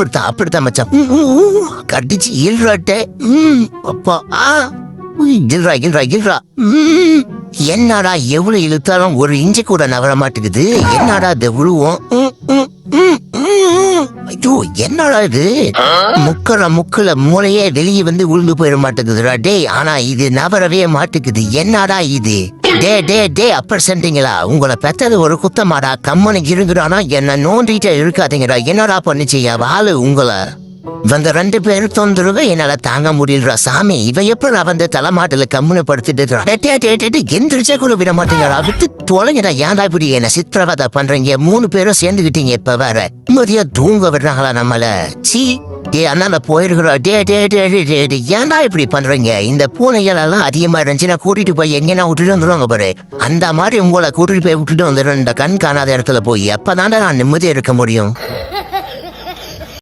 அப்படித்தான் மச்சான். கடிச்சு ஈல்றாட்டே. அப்பா இல்றா. என்னடா எவ்வளவு இழுத்தாலும் ஒரு இஞ்சி கூட நவர மாட்டேங்குது. என்னடா இது விழுவோம். ஐயோ என்னடா இது முக்கல மூளையே வெளியே வந்து உளுந்து போயிட மாட்டேங்குதுடா டே. ஆனா இது நவரவே மாட்டேங்குது. என்னடா இது டே அப்பர் சென்டிங்களா? உங்களை பெத்தது ஒரு குத்தமாடா. கம்மனு இருங்குறானா என்ன நோண்டிட்டே இருக்காதீங்கடா. என்னடா பண்ணிச்சியா வாழு உங்களை வந்து 2 பேரும் தொந்தரவு என்னால தாங்க முடியல சாமி. இவ எப்ப வந்து தலைமாட்டுல கம்முன்னு படுத்துட்டு எந்திரிச்சா கூட விட மாட்டேங்கிறா. விட்டு தொலைங்கடா. ஏன்டா இப்படி என்ன சித்திரவதை பண்றீங்க? 3 பேரும் சேர்ந்துகிட்டீங்க. இப்ப வேற மதியா தூங்க விடுறாங்களா நம்மள? சி அண்ணா போயிருக்கிறா. ஏன்டா இப்படி பண்றீங்க? இந்த பூனைகள் எல்லாம் அதிகமா இருந்துச்சுன்னா கூட்டிட்டு போய் எங்கன்னா விட்டுட்டு வந்துடுவாங்க பாரு. அந்த மாதிரி உங்களை கூட்டிட்டு போய் விட்டுட்டு வந்துடும் இந்த கண் காணாத இடத்துல போய். அப்பதான்டா நான் நிம்மதியா இருக்க முடியும்.